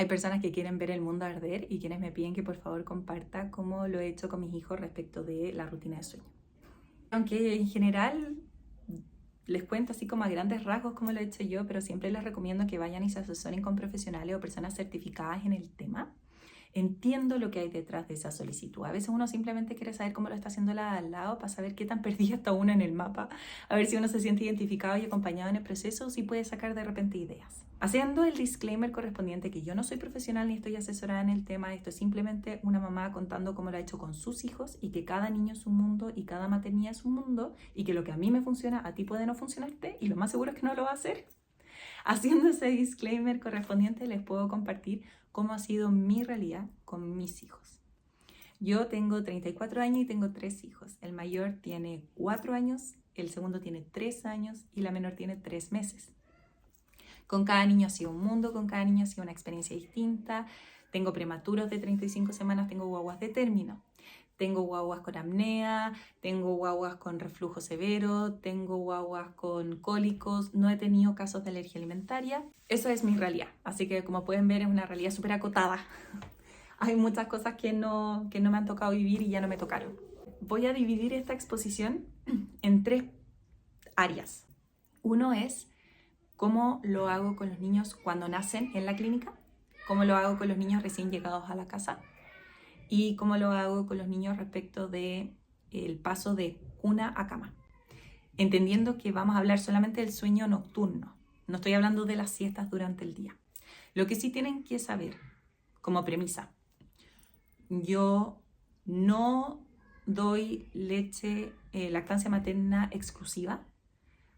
Hay personas que quieren ver el mundo arder y quienes me piden que por favor comparta cómo lo he hecho con mis hijos respecto de la rutina de sueño. Aunque en general les cuento así como a grandes rasgos cómo lo he hecho yo, pero siempre les recomiendo que vayan y se asesoren con profesionales o personas certificadas en el tema. Entiendo lo que hay detrás de esa solicitud. A veces uno simplemente quiere saber cómo lo está haciendo la de al lado para saber qué tan perdida está uno en el mapa, a ver si uno se siente identificado y acompañado en el proceso o si puede sacar de repente ideas. Haciendo el disclaimer correspondiente que yo no soy profesional ni estoy asesorada en el tema, esto es simplemente una mamá contando cómo lo ha hecho con sus hijos y que cada niño es un mundo y cada maternidad es un mundo y que lo que a mí me funciona a ti puede no funcionarte y lo más seguro es que no lo va a hacer. Haciendo ese disclaimer correspondiente, les puedo compartir cómo ha sido mi realidad con mis hijos. Yo tengo 34 años y tengo 3 hijos. El mayor tiene 4 años, el segundo tiene 3 años y la menor tiene 3 meses. Con cada niño ha sido un mundo, con cada niño ha sido una experiencia distinta. Tengo prematuros de 35 semanas, tengo guaguas de término. Tengo guaguas con apnea, tengo guaguas con reflujo severo, tengo guaguas con cólicos, no he tenido casos de alergia alimentaria. Eso es mi realidad, así que como pueden ver es una realidad súper acotada. Hay muchas cosas que no me han tocado vivir y ya no me tocaron. Voy a dividir esta exposición en 3 áreas. Uno es cómo lo hago con los niños cuando nacen en la clínica, cómo lo hago con los niños recién llegados a la casa, y cómo lo hago con los niños respecto del paso de cuna a cama. Entendiendo que vamos a hablar solamente del sueño nocturno, no estoy hablando de las siestas durante el día. Lo que sí tienen que saber, como premisa, yo no doy leche, lactancia materna exclusiva,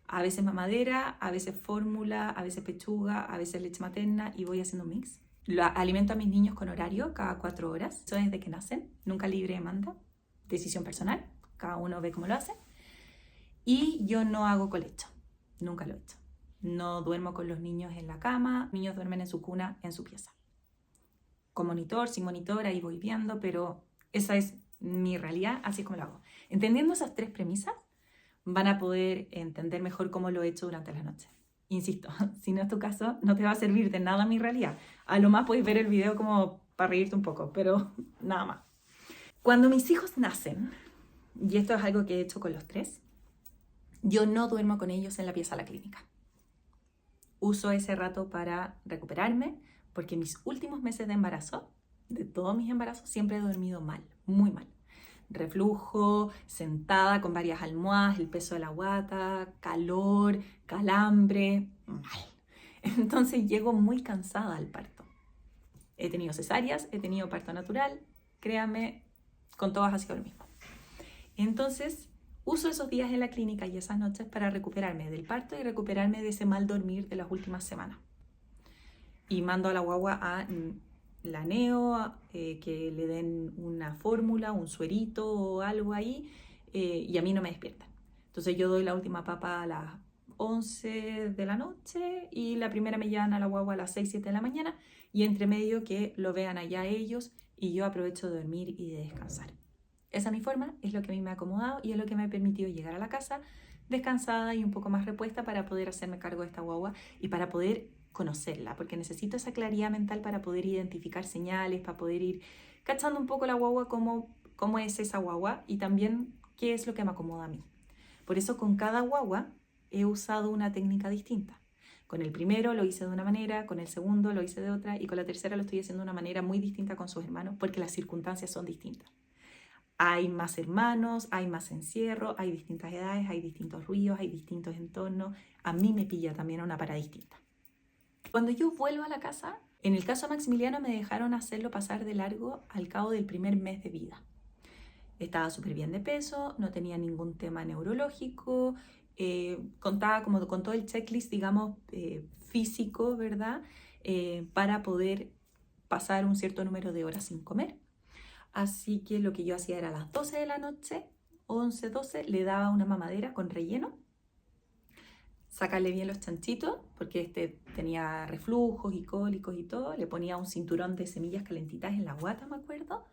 a veces mamadera, a veces fórmula, a veces pechuga, a veces leche materna y voy haciendo mix. Alimento a mis niños con horario cada 4 horas, eso desde que nacen, nunca libre demanda, decisión personal, cada uno ve cómo lo hace. Y yo no hago colecho, nunca lo he hecho. No duermo con los niños en la cama, los niños duermen en su cuna, en su pieza. Con monitor, sin monitor, ahí voy viendo, pero esa es mi realidad, así es como lo hago. Entendiendo esas 3 premisas, van a poder entender mejor cómo lo he hecho durante la noche. Insisto, si no es tu caso, no te va a servir de nada mi realidad. A lo más puedes ver el video como para reírte un poco, pero nada más. Cuando mis hijos nacen, y esto es algo que he hecho con los 3, yo no duermo con ellos en la pieza de la clínica. Uso ese rato para recuperarme, porque mis últimos meses de embarazo, de todos mis embarazos, siempre he dormido mal, muy mal. Reflujo, sentada con varias almohadas, el peso de la guata, calor, calambre, mal. Entonces llego muy cansada al parto. He tenido cesáreas, he tenido parto natural, créanme, con todas ha sido lo mismo. Entonces uso esos días en la clínica y esas noches para recuperarme del parto y recuperarme de ese mal dormir de las últimas semanas. Y mando a la guagua a la neo, que le den una fórmula, un suerito o algo ahí, y a mí no me despiertan. Entonces yo doy la última papa a las 11 de la noche y la primera me llevan a la guagua a las 6, 7 de la mañana y entre medio que lo vean allá ellos y yo aprovecho de dormir y de descansar. Esa es mi forma, es lo que a mí me ha acomodado y es lo que me ha permitido llegar a la casa descansada y un poco más repuesta para poder hacerme cargo de esta guagua y para poder conocerla, porque necesito esa claridad mental para poder identificar señales, para poder ir cachando un poco la guagua, cómo es esa guagua y también qué es lo que me acomoda a mí. Por eso con cada guagua he usado una técnica distinta. Con el primero lo hice de una manera, con el segundo lo hice de otra y con la tercera lo estoy haciendo de una manera muy distinta con sus hermanos porque las circunstancias son distintas. Hay más hermanos, hay más encierro, hay distintas edades, hay distintos ruidos, hay distintos entornos. A mí me pilla también a una para distinta. Cuando yo vuelvo a la casa, en el caso de Maximiliano me dejaron hacerlo pasar de largo al cabo del primer mes de vida. Estaba súper bien de peso, no tenía ningún tema neurológico, contaba como con todo el checklist, digamos, físico, ¿verdad? Para poder pasar un cierto número de horas sin comer. Así que lo que yo hacía era a las 12 de la noche, 11, 12, le daba una mamadera con relleno, sacarle bien los chanchitos, porque este tenía reflujos y cólicos y todo, le ponía un cinturón de semillas calentitas en la guata, me acuerdo,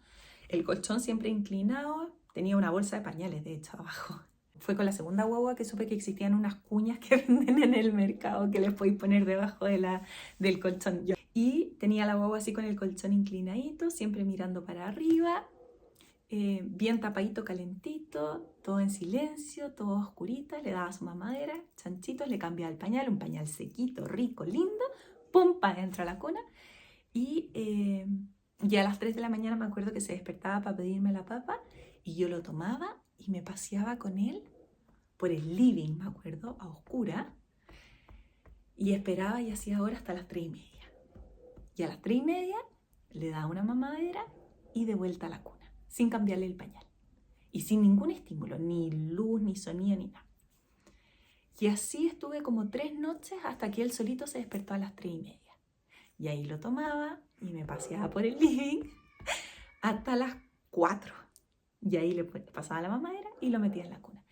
el colchón siempre inclinado, tenía una bolsa de pañales, de hecho, abajo. Fue con la segunda guagua que supe que existían unas cuñas que venden en el mercado que les podéis poner debajo del colchón. Y tenía la guagua así con el colchón inclinadito, siempre mirando para arriba, bien tapadito, calentito, todo en silencio, todo oscurita. Le daba a su mamadera, chanchitos, le cambiaba el pañal, un pañal sequito, rico, lindo, pum, para adentro a la cuna. Y a las 3 de la mañana me acuerdo que se despertaba para pedirme la papa y yo lo tomaba y me paseaba con él por el living, me acuerdo, a oscura, y esperaba y hacía hora hasta las 3:30. Y a las 3:30 le daba una mamadera y de vuelta a la cuna, sin cambiarle el pañal. Y sin ningún estímulo, ni luz, ni sonido, ni nada. Y así estuve como 3 noches hasta que él solito se despertó a las 3:30. Y ahí lo tomaba y me paseaba por el living hasta las 4. Y ahí le pasaba la mamadera y lo metía en la cuna.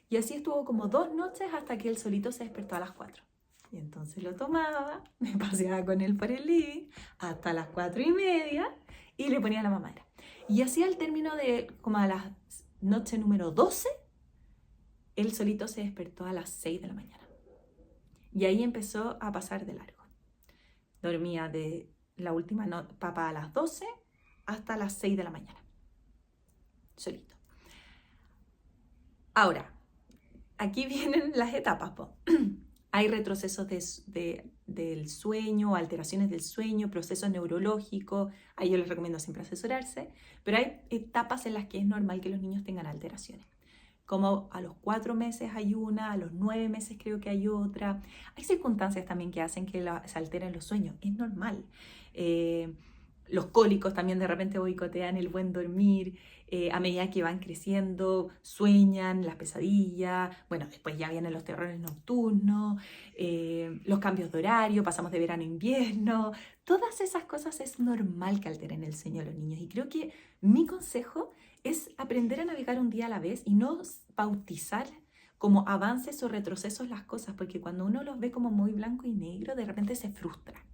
Y así estuvo como 2 noches hasta que él solito se despertó a las 4. Y entonces lo tomaba, me paseaba con él por el living hasta las 4:30 y le ponía la mamadera. Y así al término de como a la noche número 12, él solito se despertó a las 6 de la mañana. Y ahí empezó a pasar de largo. Dormía de la última papa a las 12 hasta las 6 de la mañana. Solito. Ahora, aquí vienen las etapas, po. Hay retrocesos del sueño, alteraciones del sueño, procesos neurológicos. Ahí yo les recomiendo siempre asesorarse. Pero hay etapas en las que es normal que los niños tengan alteraciones. Como a los 4 meses hay una, a los 9 meses creo que hay otra. Hay circunstancias también que hacen que se alteren los sueños. Es normal. Los cólicos también de repente boicotean el buen dormir. A medida que van creciendo, sueñan, las pesadillas. Bueno, después ya vienen los terrores nocturnos, los cambios de horario, pasamos de verano a invierno. Todas esas cosas es normal que alteren el sueño de los niños. Y creo que mi consejo es aprender a navegar un día a la vez y no bautizar como avances o retrocesos las cosas, porque cuando uno los ve como muy blanco y negro, de repente se frustra.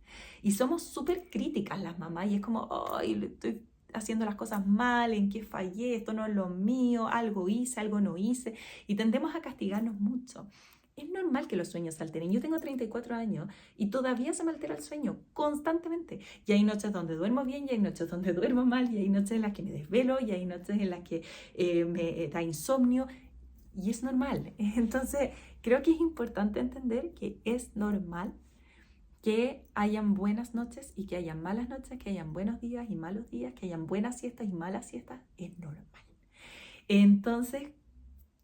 Y somos súper críticas las mamás y es como, ay, estoy haciendo las cosas mal, en qué fallé, esto no es lo mío, algo hice, algo no hice, y tendemos a castigarnos mucho. Es normal que los sueños se alteren. Yo tengo 34 años y todavía se me altera el sueño constantemente. Y hay noches donde duermo bien, y hay noches donde duermo mal, y hay noches en las que me desvelo, y hay noches en las que me da insomnio. Y es normal. Entonces, creo que es importante entender que es normal que hayan buenas noches y que hayan malas noches, que hayan buenos días y malos días, que hayan buenas siestas y malas siestas. Es normal. Entonces,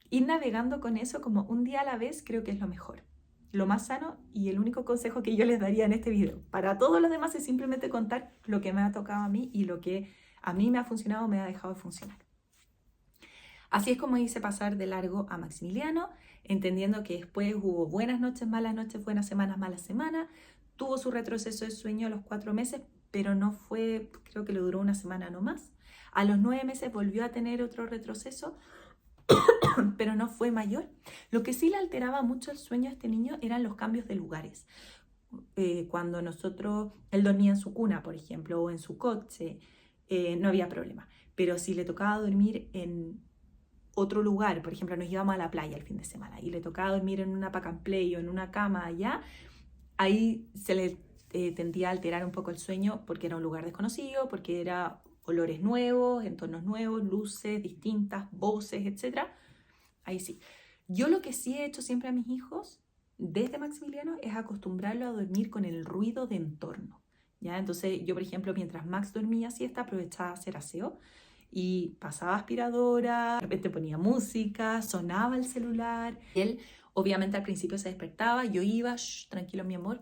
ir navegando con eso como un día a la vez creo que es lo mejor, lo más sano y el único consejo que yo les daría en este video. Para todos los demás es simplemente contar lo que me ha tocado a mí y lo que a mí me ha funcionado o me ha dejado de funcionar. Así es como hice pasar de largo a Maximiliano, entendiendo que después hubo buenas noches, buenas semanas, malas semanas. Tuvo su retroceso de sueño a los 4 meses, pero no fue, creo que le duró una semana no más. A los 9 meses volvió a tener otro retroceso, pero no fue mayor. Lo que sí le alteraba mucho el sueño a este niño eran los cambios de lugares. Cuando él dormía en su cuna, por ejemplo, o en su coche, no había problema. Pero si le tocaba dormir en otro lugar, por ejemplo, nos íbamos a la playa el fin de semana y le tocaba dormir en una pack and play o en una cama allá, ahí se le tendía a alterar un poco el sueño porque era un lugar desconocido, porque era olores nuevos, entornos nuevos, luces distintas, voces, etc. Ahí sí. Yo lo que sí he hecho siempre a mis hijos, desde Maximiliano, es acostumbrarlo a dormir con el ruido de entorno, ¿ya? Entonces yo, por ejemplo, mientras Max dormía siesta, aprovechaba a hacer aseo y pasaba aspiradora, de repente ponía música, sonaba el celular. Y él, obviamente, al principio se despertaba, yo iba, tranquilo mi amor,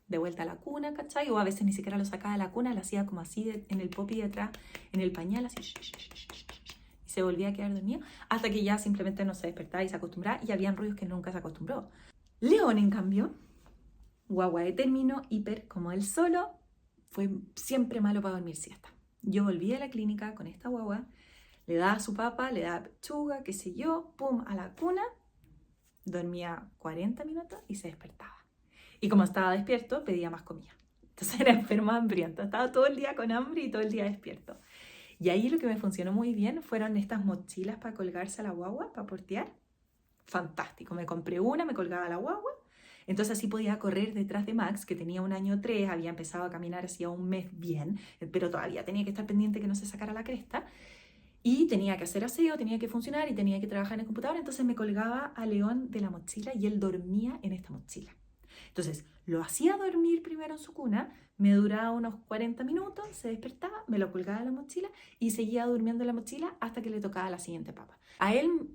de vuelta a la cuna, ¿cachai? O a veces ni siquiera lo sacaba de la cuna, lo hacía como así en el popi detrás, en el pañal, así, y se volvía a quedar dormido, hasta que ya simplemente no se despertaba y se acostumbraba, y habían ruidos que nunca se acostumbró. León, en cambio, guagua de término, hiper, como él solo, fue siempre malo para dormir siesta. Yo volví a la clínica con esta guagua, le daba a su papá, le daba pechuga, qué sé yo, pum, a la cuna, dormía 40 minutos y se despertaba. Y como estaba despierto, pedía más comida. Entonces era enfermo hambriento, estaba todo el día con hambre y todo el día despierto. Y ahí lo que me funcionó muy bien fueron estas mochilas para colgarse a la guagua, para portear. Fantástico, me compré una, me colgaba a la guagua, Entonces así podía correr detrás de Max, que tenía 1 año 3, había empezado a caminar hacía un mes bien, pero todavía tenía que estar pendiente que no se sacara la cresta. Y tenía que hacer aseo, tenía que funcionar y tenía que trabajar en el computador. Entonces me colgaba a León de la mochila y él dormía en esta mochila. Entonces lo hacía dormir primero en su cuna, me duraba unos 40 minutos, se despertaba, me lo colgaba en la mochila y seguía durmiendo en la mochila hasta que le tocaba la siguiente papa. A él,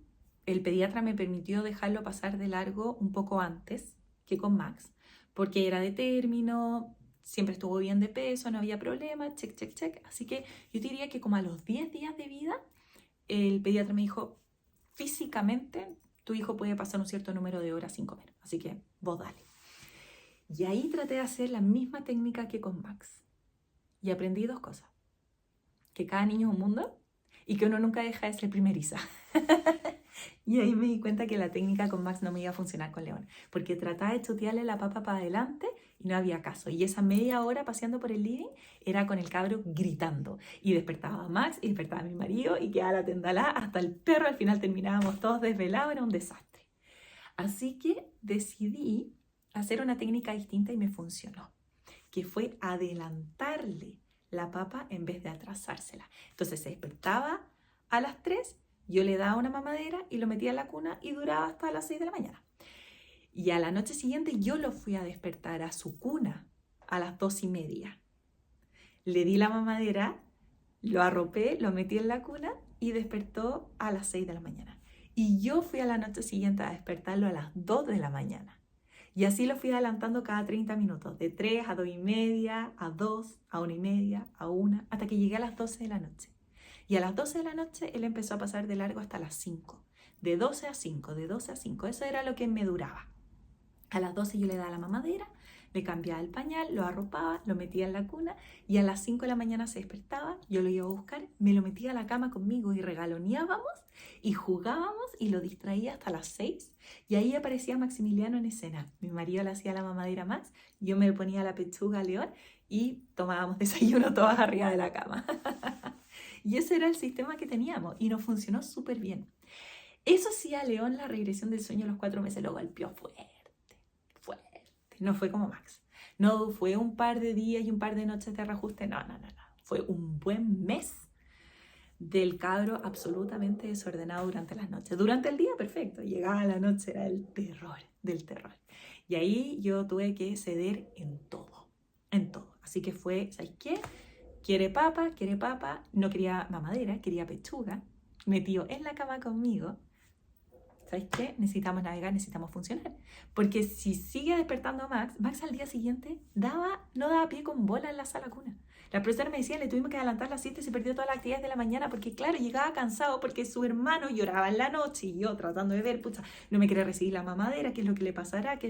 el pediatra me permitió dejarlo pasar de largo un poco antes que con Max, porque era de término, siempre estuvo bien de peso, no había problema, check, check, check. Así que yo diría que como a los 10 días de vida, el pediatra me dijo, físicamente tu hijo puede pasar un cierto número de horas sin comer, así que vos dale. Y ahí traté de hacer la misma técnica que con Max. Y aprendí 2 cosas. Que cada niño es un mundo y que uno nunca deja de ser primeriza. Y ahí me di cuenta que la técnica con Max no me iba a funcionar con León, porque trataba de chutearle la papa para adelante y no había caso. Y esa media hora paseando por el living era con el cabro gritando. Y despertaba a Max y despertaba a mi marido y quedaba la tendalá hasta el perro. Al final terminábamos todos desvelados, era un desastre. Así que decidí hacer una técnica distinta y me funcionó, que fue adelantarle la papa en vez de atrasársela. Entonces se despertaba a las 3, yo le daba una mamadera y lo metía en la cuna y duraba hasta las 6 de la mañana. Y a la noche siguiente yo lo fui a despertar a su cuna a las 2:30. Le di la mamadera, lo arropé, lo metí en la cuna y despertó a las 6 de la mañana. Y yo fui a la noche siguiente a despertarlo a las 2 de la mañana. Y así lo fui adelantando cada 30 minutos, de 3 a 2:30, a 2, a 1:30, a 1, hasta que llegué a las 12 de la noche. Y a las 12 de la noche él empezó a pasar de largo hasta las 5. De 12 a 5, de 12 a 5. Eso era lo que me duraba. A las 12 yo le daba la mamadera, le cambiaba el pañal, lo arropaba, lo metía en la cuna y a las 5 de la mañana se despertaba, yo lo iba a buscar, me lo metía a la cama conmigo y regaloneábamos y jugábamos y lo distraía hasta las 6 y ahí aparecía Maximiliano en escena. Mi marido le hacía la mamadera a Max, yo me ponía la pechuga a León y tomábamos desayuno todas arriba de la cama. Y ese era el sistema que teníamos y nos funcionó súper bien. Eso sí, a León la regresión del sueño a los 4 meses lo golpeó fuerte. No fue como Max. No fue un par de días y un par de noches de reajuste. No. Fue un buen mes del cabro absolutamente desordenado durante las noches. Durante el día, perfecto. Llegaba la noche, era el terror del terror. Y ahí yo tuve que ceder en todo. En todo. Así que fue, ¿sabes qué? Quiere papa. No quería mamadera, quería pechuga. Metió en la cama conmigo. ¿Sabes qué? Necesitamos navegar, necesitamos funcionar. Porque si sigue despertando a Max al día siguiente no daba pie con bola en la sala cuna. La profesora me decía, le tuvimos que adelantar la siesta y se perdió todas las actividades de la mañana porque, claro, llegaba cansado porque su hermano lloraba en la noche y yo tratando de ver, pucha, no me quiere recibir la mamadera, qué es lo que le pasará,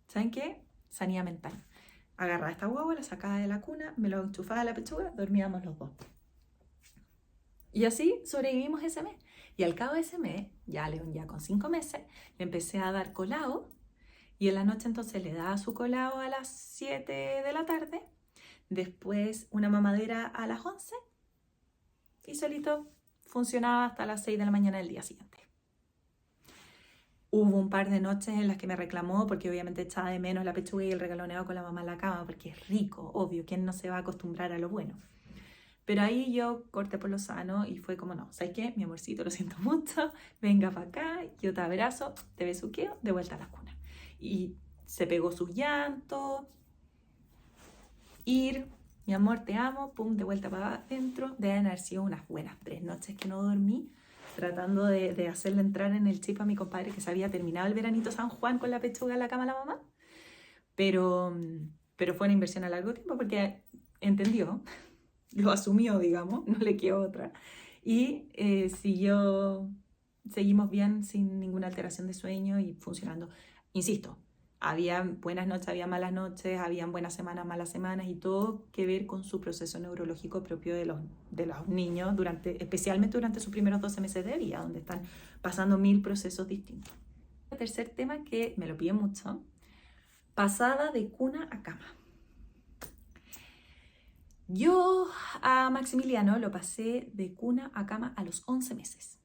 ¿Saben qué? Sanidad mental. Agarraba esta guagua, la sacaba de la cuna, me lo enchufaba a la pechuga, dormíamos los 2. Y así sobrevivimos ese mes. Y al cabo de ese mes, ya León ya con 5 meses, le empecé a dar colado. Y en la noche entonces le daba su colado a las 7 de la tarde. Después una mamadera a las 11. Y solito funcionaba hasta las 6 de la mañana del día siguiente. Hubo un par de noches en las que me reclamó porque obviamente echaba de menos la pechuga y el regaloneo con la mamá en la cama porque es rico, obvio, ¿quién no se va a acostumbrar a lo bueno? Pero ahí yo corté por lo sano y fue como, no, ¿sabes qué? Mi amorcito, lo siento mucho, venga para acá, yo te abrazo, te besuqueo, de vuelta a la cuna. Y se pegó sus llantos, mi amor, te amo, pum, de vuelta para adentro. Deben haber sido unas buenas 3 noches que no dormí, tratando de hacerle entrar en el chip a mi compadre que se había terminado el veranito San Juan con la pechuga en la cama a la mamá. Pero fue una inversión a largo tiempo porque entendió, lo asumió, digamos, no le quedó otra. Y seguimos bien sin ninguna alteración de sueño y funcionando. Insisto, había buenas noches, había malas noches, habían buenas semanas, malas semanas y todo que ver con su proceso neurológico propio de los niños, especialmente durante sus primeros 12 meses de vida, donde están pasando 1000 procesos distintos. El tercer tema que me lo pide mucho, pasada de cuna a cama. Yo a Maximiliano lo pasé de cuna a cama a los 11 meses,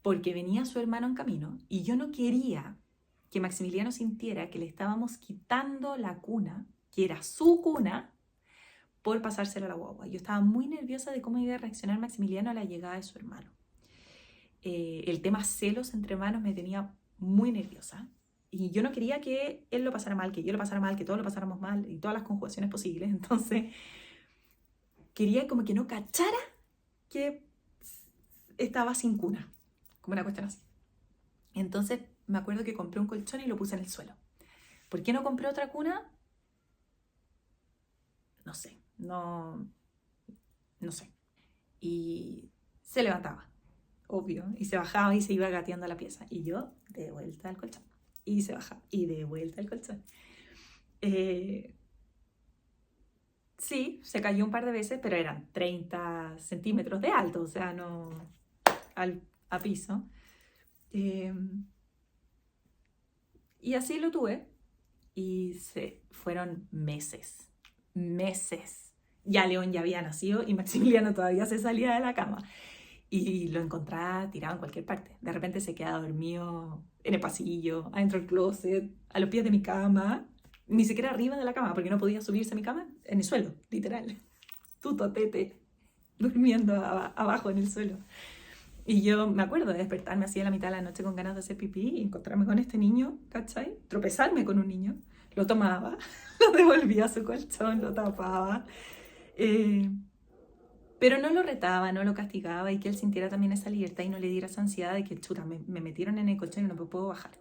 porque venía su hermano en camino y yo no quería que Maximiliano sintiera que le estábamos quitando la cuna, que era su cuna, por pasársela a la guagua. Yo estaba muy nerviosa de cómo iba a reaccionar Maximiliano a la llegada de su hermano. El tema celos entre hermanos me tenía muy nerviosa. Y yo no quería que él lo pasara mal, que yo lo pasara mal, que todos lo pasáramos mal, y todas las conjugaciones posibles. Entonces, quería como que no cachara que estaba sin cuna, como una cuestión así. Entonces, me acuerdo que compré un colchón y lo puse en el suelo. ¿Por qué no compré otra cuna? No sé, no sé. Y se levantaba, obvio, y se bajaba y se iba gateando a la pieza. Y yo, de vuelta al colchón. Y se bajaba, y de vuelta al colchón. Sí, se cayó un par de veces, pero eran 30 centímetros de alto, o sea, no a piso. Y así lo tuve. Y fueron meses. Ya León ya había nacido y Maximiliano todavía se salía de la cama. Y lo encontraba tirado en cualquier parte. De repente se quedaba dormido en el pasillo, adentro del closet, a los pies de mi cama. Ni siquiera arriba de la cama, porque no podía subirse a mi cama, en el suelo, literal. Tutotete, durmiendo abajo en el suelo. Y yo me acuerdo de despertarme así a la mitad de la noche con ganas de hacer pipí y encontrarme con este niño, ¿cachai? Tropezarme con un niño. Lo tomaba, lo devolvía a su colchón, lo tapaba. Pero no lo retaba, no lo castigaba y que él sintiera también esa libertad y no le diera esa ansiedad de que, chuta, me metieron en el colchón y no me puedo bajar.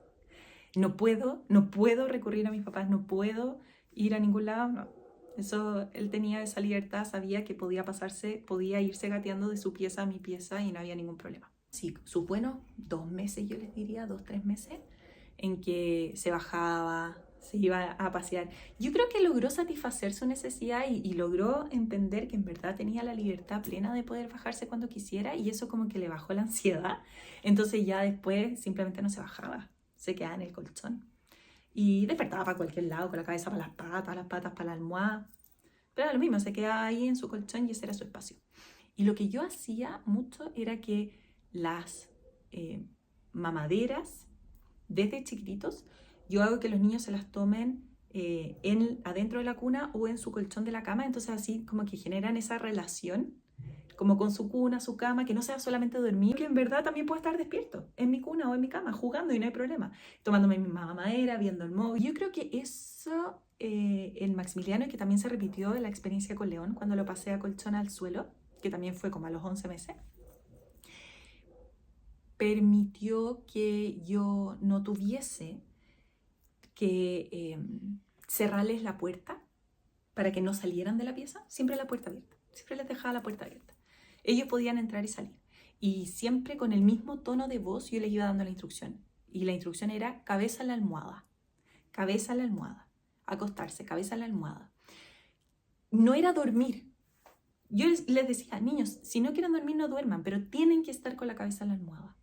No puedo recurrir a mis papás, no puedo ir a ningún lado, no. Eso, él tenía esa libertad, sabía que podía irse gateando de su pieza a mi pieza y no había ningún problema. Sí, sus buenos 2 meses, yo les diría, 2, 3 meses, en que se bajaba, se iba a pasear. Yo creo que logró satisfacer su necesidad y logró entender que en verdad tenía la libertad plena de poder bajarse cuando quisiera y eso como que le bajó la ansiedad. Entonces ya después simplemente no se bajaba, se quedaba en el colchón. Y despertaba para cualquier lado, con la cabeza para las patas para la almohada. Pero era lo mismo, se quedaba ahí en su colchón y ese era su espacio. Y lo que yo hacía mucho era que las mamaderas, desde chiquititos, yo hago que los niños se las tomen adentro de la cuna o en su colchón de la cama. Entonces así como que generan esa relación como con su cuna, su cama, que no sea solamente dormir, que en verdad también puedo estar despierto en mi cuna o en mi cama, jugando y no hay problema, tomándome mi mamadera, viendo el móvil. Yo creo que eso en Maximiliano, y que también se repitió en la experiencia con León, cuando lo pasé a colchón al suelo, que también fue como a los 11 meses, permitió que yo no tuviese que cerrarles la puerta para que no salieran de la pieza, siempre la puerta abierta, siempre les dejaba la puerta abierta. Ellos podían entrar y salir. Y siempre con el mismo tono de voz yo les iba dando la instrucción. Y la instrucción era cabeza a la almohada, acostarse, cabeza a la almohada. No era dormir. Yo les decía, niños, si no quieren dormir no duerman, pero tienen que estar con la cabeza en la almohada.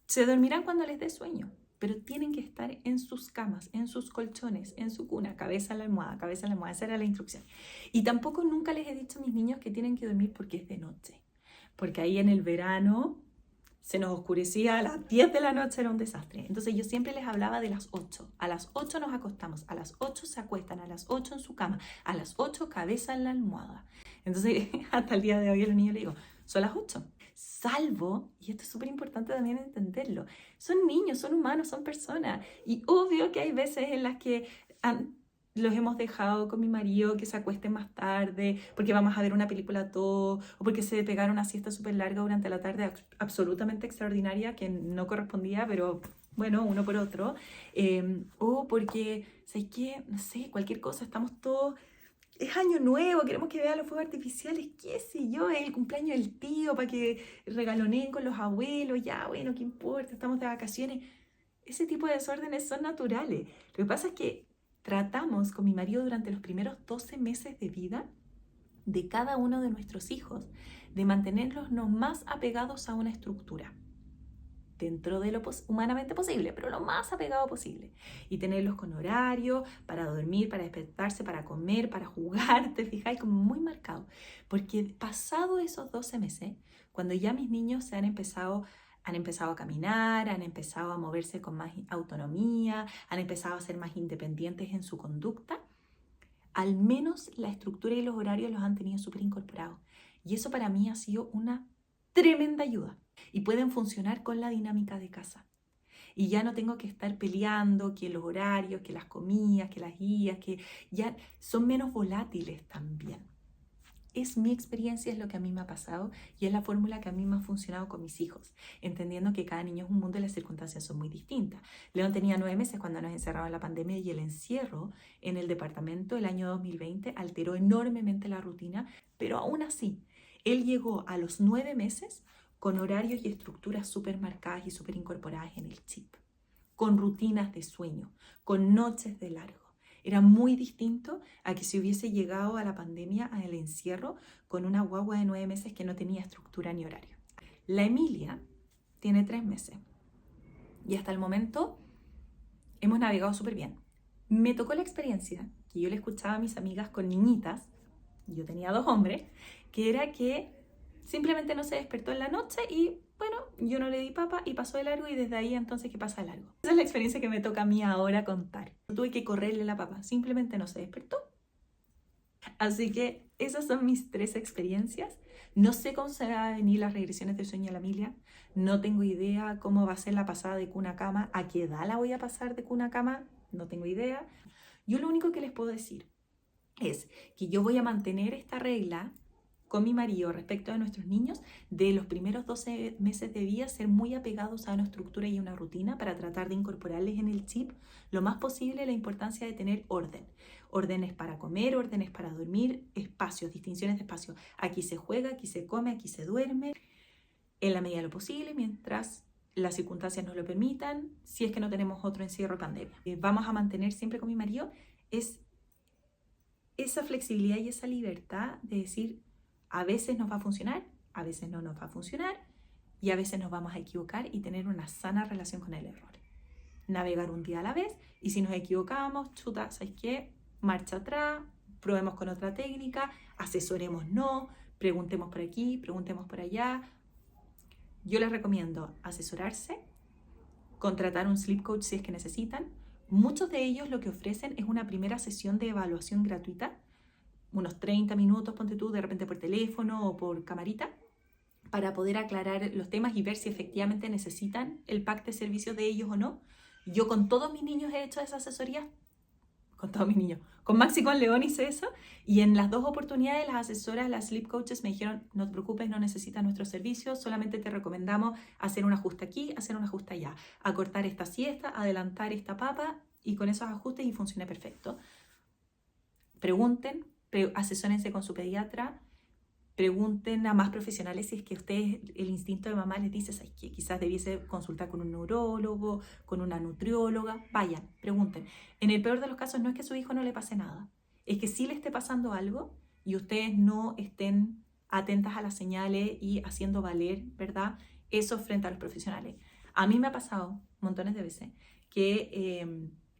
Se dormirán cuando les dé sueño, pero tienen que estar en sus camas, en sus colchones, en su cuna, cabeza a la almohada, esa era la instrucción. Y tampoco nunca les he dicho a mis niños que tienen que dormir porque es de noche, porque ahí en el verano se nos oscurecía a las 10 de la noche, era un desastre. Entonces yo siempre les hablaba de las 8, a las 8 nos acostamos, a las 8 se acuestan, a las 8 en su cama, a las 8 cabeza en la almohada. Entonces hasta el día de hoy a los niños les digo, son las 8. Salvo, y esto es súper importante también entenderlo, son niños, son humanos, son personas. Y obvio que hay veces en las que los hemos dejado con mi marido que se acuesten más tarde, porque vamos a ver una película todos, o porque se pegaron una siesta súper larga durante la tarde, absolutamente extraordinaria, que no correspondía, pero bueno, uno por otro. O porque, ¿sabes qué? No sé, cualquier cosa, estamos todos... Es año nuevo, queremos que vean los fuegos artificiales, qué sé yo, es el cumpleaños del tío para que regaloneen con los abuelos, ya, bueno, qué importa, estamos de vacaciones. Ese tipo de desórdenes son naturales. Lo que pasa es que tratamos con mi marido durante los primeros 12 meses de vida de cada uno de nuestros hijos de mantenerlos lo más apegados a una estructura, dentro de lo humanamente posible, pero lo más apegado posible. Y tenerlos con horario, para dormir, para despertarse, para comer, para jugar, te fijáis, como muy marcado. Porque pasado esos 12 meses, cuando ya mis niños se han empezado Han empezado a caminar, han empezado a moverse con más autonomía, han empezado a ser más independientes en su conducta. Al menos la estructura y los horarios los han tenido súper incorporados. Y eso para mí ha sido una tremenda ayuda. Y pueden funcionar con la dinámica de casa. Y ya no tengo que estar peleando que los horarios, que las comidas, que las guías, que ya son menos volátiles también. Es mi experiencia, es lo que a mí me ha pasado y es la fórmula que a mí me ha funcionado con mis hijos, entendiendo que cada niño es un mundo y las circunstancias son muy distintas. León tenía 9 meses cuando nos encerraba la pandemia y el encierro en el departamento el año 2020 alteró enormemente la rutina, pero aún así, él llegó a los 9 meses con horarios y estructuras súper marcadas y súper incorporadas en el chip, con rutinas de sueño, con noches de largo. Era muy distinto a que si hubiese llegado a la pandemia, al encierro, con una guagua de 9 meses que no tenía estructura ni horario. La Emilia tiene 3 meses y hasta el momento hemos navegado súper bien. Me tocó la experiencia que yo le escuchaba a mis amigas con niñitas, yo tenía 2 hombres, que era que simplemente no se despertó en la noche y bueno, yo no le di papa y pasó de largo y desde ahí entonces que pasa de largo. Esa es la experiencia que me toca a mí ahora contar. Tuve que correrle la papa, simplemente no se despertó. Así que esas son mis 3 experiencias. No sé cómo se van a venir las regresiones del sueño de la Emilia. No tengo idea cómo va a ser la pasada de cuna a cama. ¿A qué edad la voy a pasar de cuna a cama? No tengo idea. Yo lo único que les puedo decir es que yo voy a mantener esta regla con mi marido respecto a nuestros niños, de los primeros 12 meses de vida, ser muy apegados a una estructura y una rutina para tratar de incorporarles en el chip lo más posible la importancia de tener orden. Órdenes para comer, órdenes para dormir, espacios, distinciones de espacio. Aquí se juega, aquí se come, aquí se duerme, en la medida de lo posible, mientras las circunstancias nos lo permitan, si es que no tenemos otro encierro o pandemia. Vamos a mantener siempre con mi marido es esa flexibilidad y esa libertad de decir, a veces nos va a funcionar, a veces no nos va a funcionar y a veces nos vamos a equivocar y tener una sana relación con el error. Navegar un día a la vez y si nos equivocamos, chuta, ¿sabes qué? Marcha atrás, probemos con otra técnica, asesorémonos, preguntemos por aquí, preguntemos por allá. Yo les recomiendo asesorarse, contratar un sleep coach si es que necesitan. Muchos de ellos lo que ofrecen es una primera sesión de evaluación gratuita, unos 30 minutos, ponte tú, de repente por teléfono o por camarita, para poder aclarar los temas y ver si efectivamente necesitan el pack de servicios de ellos o no. Yo con todos mis niños he hecho esa asesoría, con todos mis niños, con Max y con León hice eso, y en las 2 oportunidades las asesoras, las sleep coaches me dijeron, no te preocupes, no necesitas nuestros servicios, solamente te recomendamos hacer un ajuste aquí, hacer un ajuste allá, acortar esta siesta, adelantar esta papa, y con esos ajustes y funciona perfecto. Pregunten, asesórense con su pediatra, pregunten a más profesionales si es que ustedes, el instinto de mamá les dice que quizás debiese consultar con un neurólogo, con una nutrióloga. Vayan, pregunten. En el peor de los casos no es que a su hijo no le pase nada, es que sí le esté pasando algo y ustedes no estén atentas a las señales y haciendo valer, ¿verdad?, eso frente a los profesionales. A mí me ha pasado montones de veces que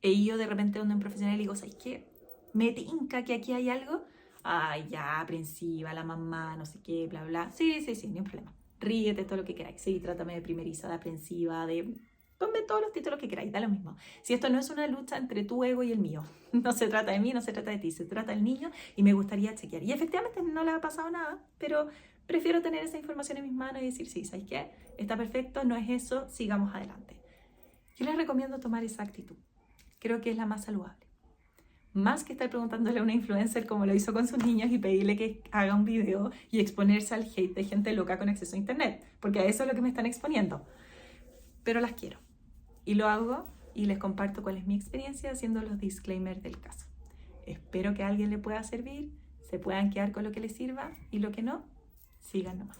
he ido de repente donde un profesional y digo, ¿sabes qué? Me tinca que aquí hay algo. Ay, ya, aprensiva, la mamá, no sé qué, bla, bla. Sí, ni un problema. Ríete, todo lo que queráis. Sí, trátame de primeriza, de aprensiva, de... Ponme todos los títulos que queráis, da lo mismo. Si esto no es una lucha entre tu ego y el mío, no se trata de mí, no se trata de ti, se trata del niño y me gustaría chequear. Y efectivamente no le ha pasado nada, pero prefiero tener esa información en mis manos y decir, sí, ¿sabes qué? Está perfecto, no es eso, sigamos adelante. Yo les recomiendo tomar esa actitud. Creo que es la más saludable. Más que estar preguntándole a una influencer como lo hizo con sus niños y pedirle que haga un video y exponerse al hate de gente loca con acceso a internet, porque a eso es lo que me están exponiendo. Pero las quiero y lo hago y les comparto cuál es mi experiencia haciendo los disclaimers del caso. Espero que a alguien le pueda servir, se puedan quedar con lo que les sirva y lo que no, sigan nomás.